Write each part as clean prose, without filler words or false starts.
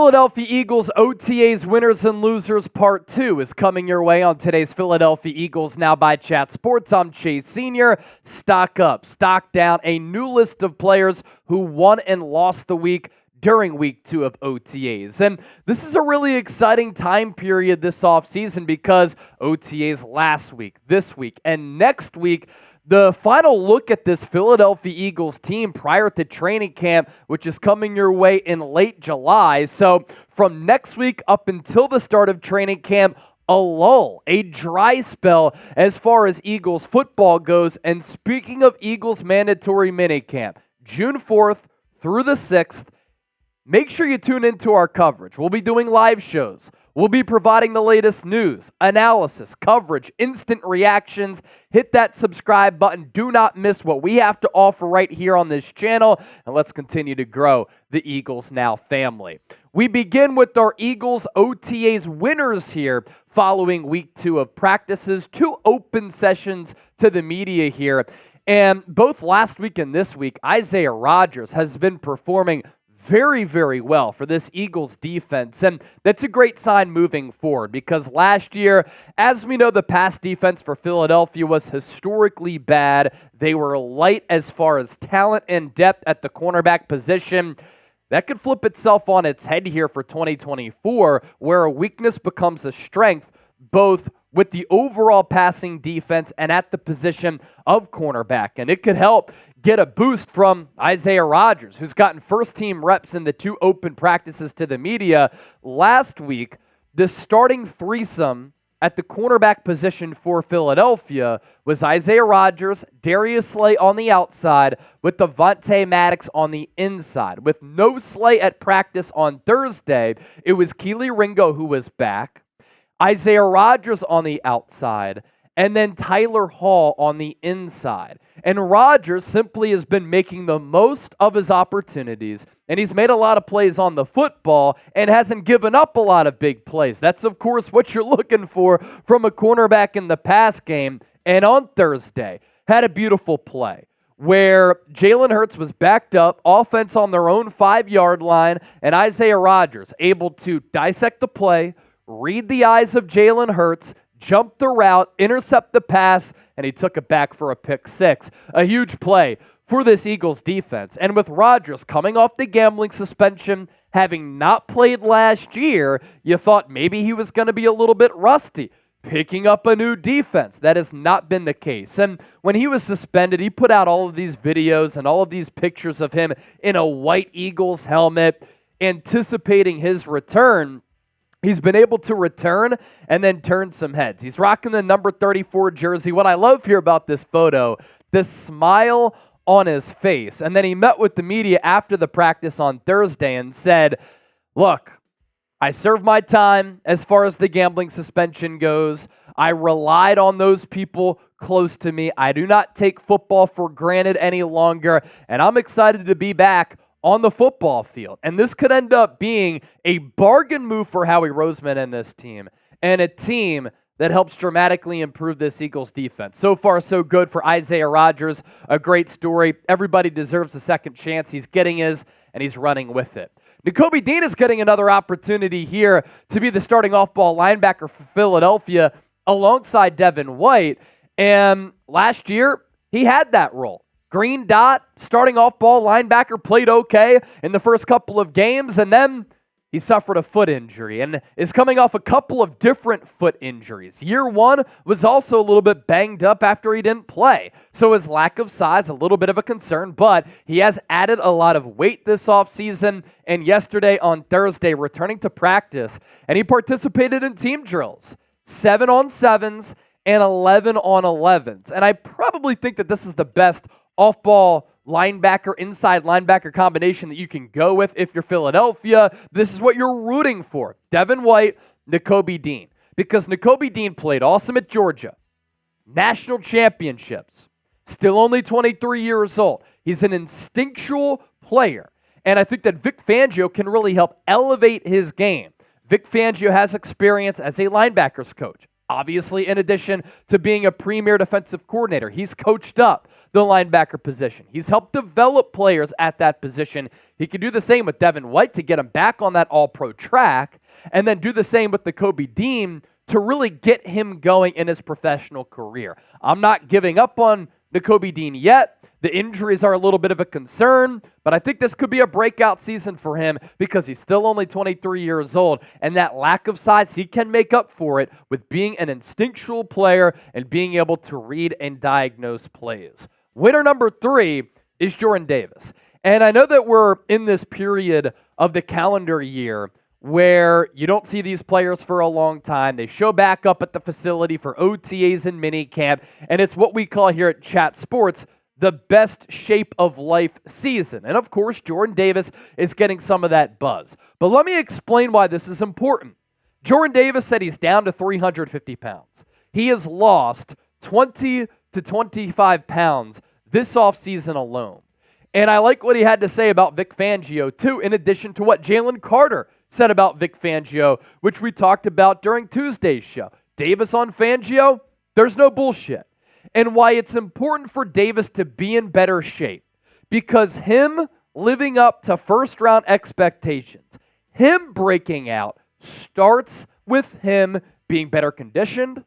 Philadelphia Eagles OTAs Winners and Losers Part 2 is coming your way on today's Philadelphia Eagles Now by Chat Sports. I'm Chase Sr. Stock up, stock down, a new list of players who won and lost the week during week 2 of OTAs. And this is a really exciting time period this offseason because OTAs last week, this week, and next week. The final look at this Philadelphia Eagles team prior to training camp, which is coming your way in late July. So from next week up until the start of training camp, a lull, a dry spell as far as Eagles football goes. And speaking of Eagles mandatory minicamp, June 4th through the 6th, make sure you tune into our coverage. We'll be doing live shows. We'll be providing the latest news, analysis, coverage, instant reactions. Hit that subscribe button. Do not miss what we have to offer right here on this channel. And let's continue to grow the Eagles Now family. We begin with our Eagles OTAs winners here following week 2 of practices. 2 open sessions to the media here. And both last week and this week, Isaiah Rodgers has been performing very, very well for this Eagles defense, and that's a great sign moving forward because last year, as we know, the pass defense for Philadelphia was historically bad. They were light as far as talent and depth at the cornerback position. That could flip itself on its head here for 2024, where a weakness becomes a strength, both with the overall passing defense and at the position of cornerback, and it could help get a boost from Isaiah Rodgers, who's gotten first-team reps in the 2 open practices to the media. Last week, the starting threesome at the cornerback position for Philadelphia was Isaiah Rodgers, Darius Slay on the outside, with Devontae Maddox on the inside. With no Slay at practice on Thursday, it was Kelee Ringo who was back, Isaiah Rodgers on the outside, and then Tyler Hall on the inside. And Rodgers simply has been making the most of his opportunities, and he's made a lot of plays on the football and hasn't given up a lot of big plays. That's, of course, what you're looking for from a cornerback in the pass game. And on Thursday, had a beautiful play where Jalen Hurts was backed up, offense on their own 5-yard line, and Isaiah Rodgers able to dissect the play, read the eyes of Jalen Hurts, jump the route, intercept the pass, and he took it back for a pick 6. A huge play for this Eagles defense. And with Rodgers coming off the gambling suspension, having not played last year, you thought maybe he was going to be a little bit rusty, picking up a new defense. That has not been the case. And when he was suspended, he put out all of these videos and all of these pictures of him in a white Eagles helmet, anticipating his return. He's been able to return and then turn some heads. He's rocking the number 34 jersey. What I love here about this photo, the smile on his face. And then he met with the media after the practice on Thursday and said, look, I served my time as far as the gambling suspension goes. I relied on those people close to me. I do not take football for granted any longer, and I'm excited to be back on the football field. And this could end up being a bargain move for Howie Roseman and this team, and a team that helps dramatically improve this Eagles defense. So far, so good for Isaiah Rodgers. A great story. Everybody deserves a second chance. He's getting his, and he's running with it. Nakobe Dean is getting another opportunity here to be the starting off-ball linebacker for Philadelphia alongside Devin White. And last year, he had that role. Green dot, starting off-ball linebacker, played okay in the first couple of games, and then he suffered a foot injury and is coming off a couple of different foot injuries. Year 1 was also a little bit banged up after he didn't play, so his lack of size, a little bit of a concern, but he has added a lot of weight this offseason, and yesterday on Thursday, returning to practice, and he participated in team drills, 7-on-7s and 11-on-11s, and I probably think that this is the best off-ball linebacker, inside linebacker combination that you can go with if you're Philadelphia. This is what you're rooting for. Devin White, Nakobe Dean. Because Nakobe Dean played awesome at Georgia. National championships. Still only 23 years old. He's an instinctual player. And I think that Vic Fangio can really help elevate his game. Vic Fangio has experience as a linebackers coach. Obviously, in addition to being a premier defensive coordinator, he's coached up the linebacker position. He's helped develop players at that position. He could do the same with Devin White to get him back on that all-pro track, and then do the same with Nakobe Dean to really get him going in his professional career. I'm not giving up on Nakobe Dean yet. The injuries are a little bit of a concern, but I think this could be a breakout season for him because he's still only 23 years old, and that lack of size, he can make up for it with being an instinctual player and being able to read and diagnose plays. Winner number 3 is Jordan Davis. And I know that we're in this period of the calendar year where you don't see these players for a long time. They show back up at the facility for OTAs and minicamp, and it's what we call here at Chat Sports the best shape of life season. And of course, Jordan Davis is getting some of that buzz. But let me explain why this is important. Jordan Davis said he's down to 350 pounds. He has lost 20 to 25 pounds this offseason alone. And I like what he had to say about Vic Fangio, too, in addition to what Jalen Carter said about Vic Fangio, which we talked about during Tuesday's show. Davis on Fangio, there's no bullshit. And why it's important for Davis to be in better shape. Because him living up to first-round expectations, him breaking out, starts with him being better conditioned,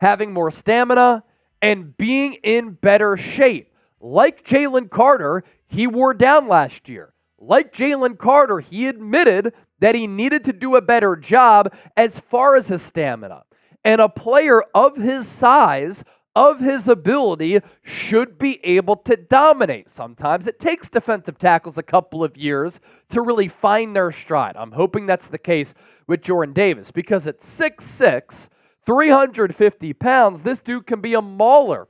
having more stamina, and being in better shape. Like Jalen Carter, he wore down last year. Like Jalen Carter, he admitted that he needed to do a better job as far as his stamina. And a player of his size, of his ability, should be able to dominate. Sometimes it takes defensive tackles a couple of years to really find their stride. I'm hoping that's the case with Jordan Davis because at 6'6", 350 pounds, this dude can be a mauler.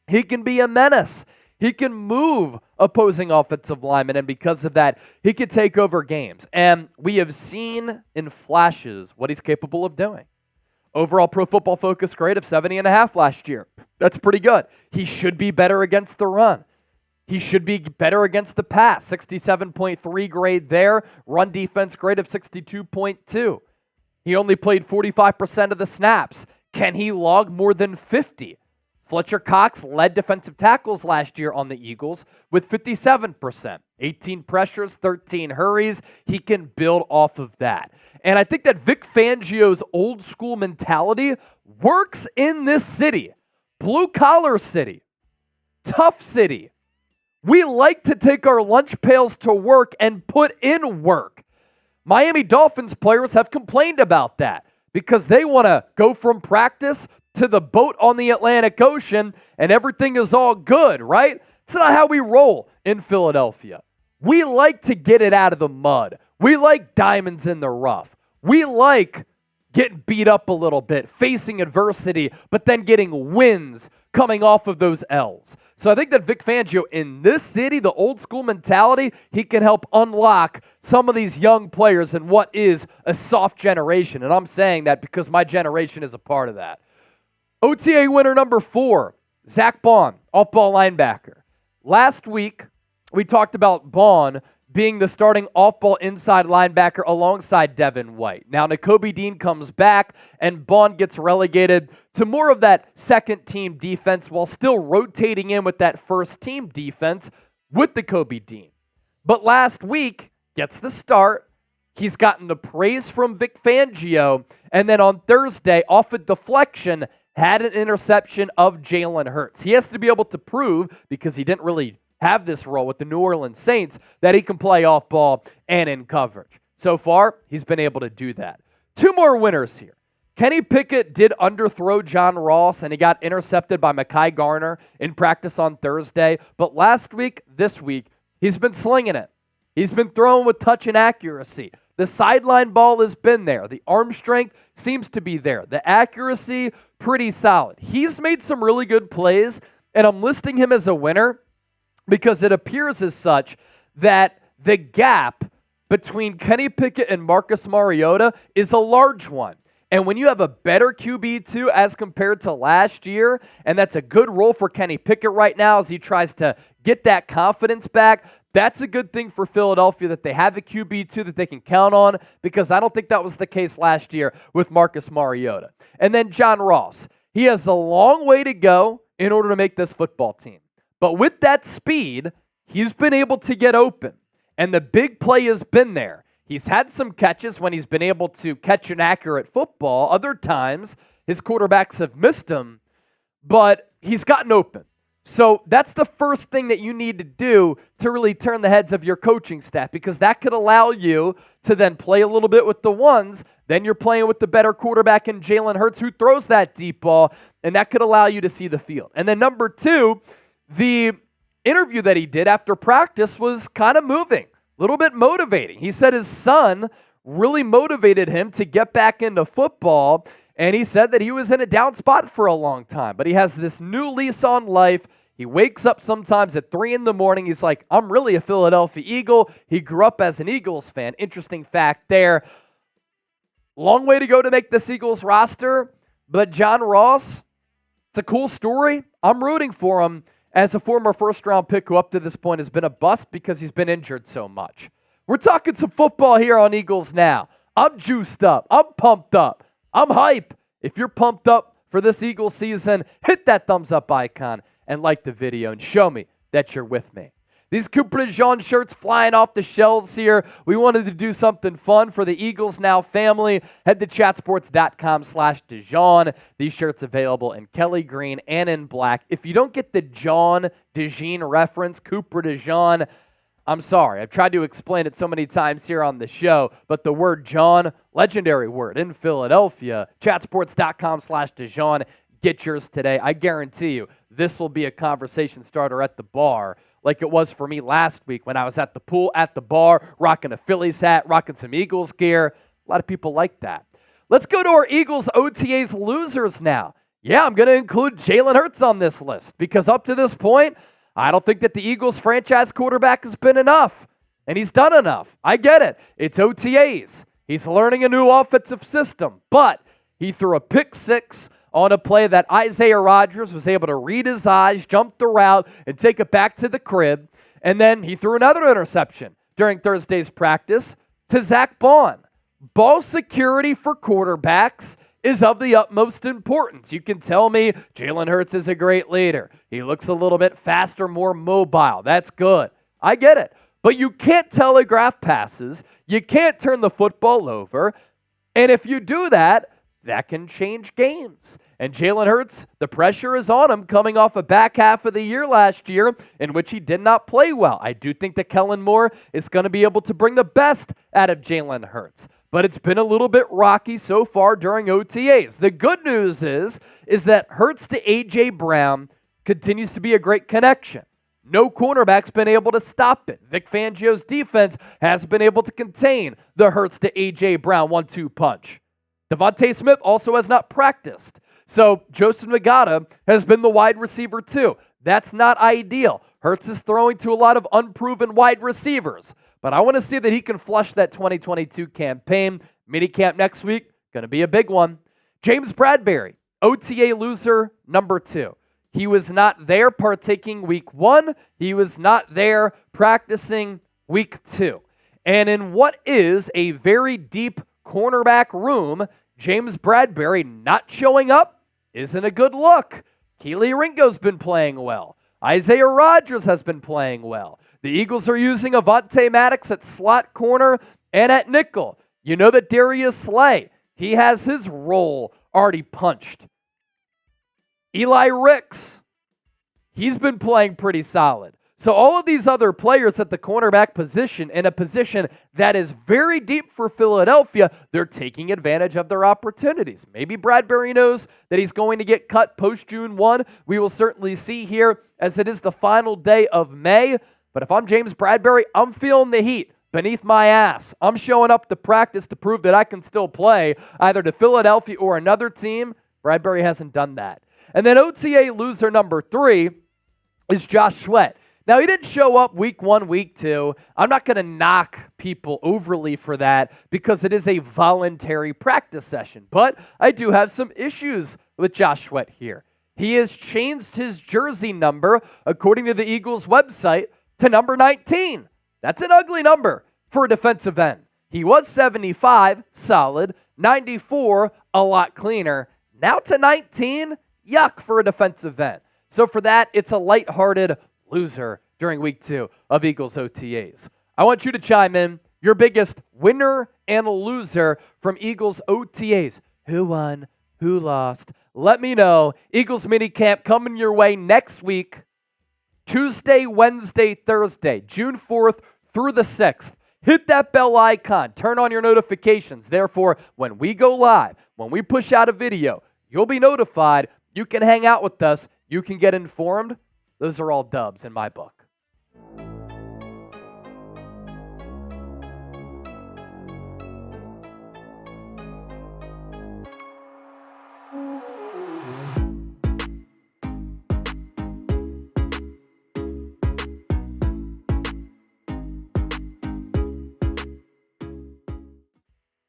He can be a menace. He can move opposing offensive linemen, and because of that, he can take over games. And we have seen in flashes what he's capable of doing. Overall Pro Football Focus grade of 70.5 last year. That's pretty good. He should be better against the run. He should be better against the pass. 67.3 grade there. Run defense grade of 62.2. He only played 45% of the snaps. Can he log more than 50? Fletcher Cox led defensive tackles last year on the Eagles with 57%. 18 pressures, 13 hurries. He can build off of that. And I think that Vic Fangio's old school mentality works in this city. Blue collar city. Tough city. We like to take our lunch pails to work and put in work. Miami Dolphins players have complained about that because they want to go from practice to the boat on the Atlantic Ocean and everything is all good, right? It's not how we roll in Philadelphia. We like to get it out of the mud. We like diamonds in the rough. We like getting beat up a little bit, facing adversity, but then getting wins coming off of those L's. So I think that Vic Fangio in this city, the old school mentality, he can help unlock some of these young players in what is a soft generation. And I'm saying that because my generation is a part of that. OTA winner number 4, Zack Baun, off-ball linebacker. Last week, we talked about Baun being the starting off-ball inside linebacker alongside Devin White. Now, Nakobe Dean comes back, and Baun gets relegated to more of that second-team defense while still rotating in with that first-team defense with Nakobe Dean. But last week, gets the start. He's gotten the praise from Vic Fangio, and then on Thursday, off a deflection, had an interception of Jalen Hurts. He has to be able to prove, because he didn't really have this role with the New Orleans Saints, that he can play off ball and in coverage. So far, he's been able to do that. 2 more winners here. Kenny Pickett did underthrow John Ross, and he got intercepted by Mekhi Garner in practice on Thursday. But last week, this week, he's been slinging it. He's been throwing with touch and accuracy. The sideline ball has been there. The arm strength seems to be there. The accuracy, pretty solid. He's made some really good plays, and I'm listing him as a winner because it appears as such that the gap between Kenny Pickett and Marcus Mariota is a large one. And when you have a better QB2 as compared to last year, and that's a good role for Kenny Pickett right now as he tries to get that confidence back, That's a good thing for Philadelphia that they have a QB2 that they can count on, because I don't think that was the case last year with Marcus Mariota. And then John Ross. He has a long way to go in order to make this football team. But with that speed, he's been able to get open. And the big play has been there. He's had some catches when he's been able to catch an accurate football. Other times, his quarterbacks have missed him, but he's gotten open. So that's the first thing that you need to do to really turn the heads of your coaching staff, because that could allow you to then play a little bit with the ones. Then you're playing with the better quarterback in Jalen Hurts, who throws that deep ball, and that could allow you to see the field. And then number two, the interview that he did after practice was kind of moving, a little bit motivating. He said his son really motivated him to get back into football, and he said that he was in a down spot for a long time, but he has this new lease on life. He wakes up sometimes at 3 in the morning. He's like, I'm really a Philadelphia Eagle. He grew up as an Eagles fan. Interesting fact there. Long way to go to make this Eagles roster, but John Ross, it's a cool story. I'm rooting for him as a former first-round pick who up to this point has been a bust because he's been injured so much. We're talking some football here on Eagles Now. I'm juiced up. I'm pumped up. I'm hype. If you're pumped up for this Eagles season, hit that thumbs up icon and like the video and show me that you're with me. These Cooper DeJean shirts flying off the shelves here. We wanted to do something fun for the Eagles Now family. Head to chatsports.com/DeJean. These shirts available in Kelly green and in black. If you don't get the John DeJean reference, Cooper DeJean, I'm sorry. I've tried to explain it so many times here on the show, but the word John, legendary word in Philadelphia, chatsports.com/DeJean. Get yours today. I guarantee you this will be a conversation starter at the bar, like it was for me last week when I was at the pool, at the bar, rocking a Phillies hat, rocking some Eagles gear. A lot of people like that. Let's go to our Eagles OTAs losers now. Yeah, I'm going to include Jalen Hurts on this list because up to this point, I don't think that the Eagles franchise quarterback has been enough, and he's done enough. I get it. It's OTAs. He's learning a new offensive system, but he threw a pick six on a play that Isaiah Rodgers was able to read his eyes, jump the route, and take it back to the crib. And then he threw another interception during Thursday's practice to Zack Baun. Ball security for quarterbacks is of the utmost importance. You can tell me Jalen Hurts is a great leader. He looks a little bit faster, more mobile. That's good. I get it. But you can't telegraph passes. You can't turn the football over. And if you do that, that can change games. And Jalen Hurts, the pressure is on him coming off a back half of the year last year in which he did not play well. I do think that Kellen Moore is going to be able to bring the best out of Jalen Hurts. But it's been a little bit rocky so far during OTAs. The good news is that Hurts to A.J. Brown continues to be a great connection. No cornerback's been able to stop it. Vic Fangio's defense has been able to contain the Hurts to A.J. Brown 1-2 punch. Devontae Smith also has not practiced. So Joseph Nagata has been the wide receiver too. That's not ideal. Hurts is throwing to a lot of unproven wide receivers. But I want to see that he can flush that 2022 campaign. Minicamp next week, going to be a big one. James Bradberry, OTA loser number 2. He was not there partaking week 1. He was not there practicing week 2. And in what is a very deep cornerback room, James Bradberry not showing up isn't a good look. Keely Ringo's been playing well. Isaiah Rodgers has been playing well. The Eagles are using Avonte Maddox at slot corner and at nickel. You know that Darius Slay, he has his role already punched. Eli Ricks, he's been playing pretty solid. So all of these other players at the cornerback position, in a position that is very deep for Philadelphia, they're taking advantage of their opportunities. Maybe Bradberry knows that he's going to get cut post-June 1. We will certainly see here as it is the final day of May. But if I'm James Bradberry, I'm feeling the heat beneath my ass. I'm showing up to practice to prove that I can still play either to Philadelphia or another team. Bradberry hasn't done that. And then OTA loser number 3 is Josh Sweat. Now, he didn't show up week 1, week 2. I'm not going to knock people overly for that because it is a voluntary practice session. But I do have some issues with Josh Sweat here. He has changed his jersey number, according to the Eagles website, to number 19. That's an ugly number for a defensive end. He was 75, solid. 94, a lot cleaner. Now to 19, yuck for a defensive end. So for that, it's a lighthearted loser during week 2 of Eagles OTAs. I want you to chime in your biggest winner and loser from Eagles OTAs. Who won? Who lost? Let me know. Eagles minicamp coming your way next week, Tuesday, Wednesday, Thursday, June 4th through the 6th. Hit that bell icon. Turn on your notifications. Therefore, when we go live, when we push out a video, you'll be notified. You can hang out with us. You can get informed. Those are all dubs in my book.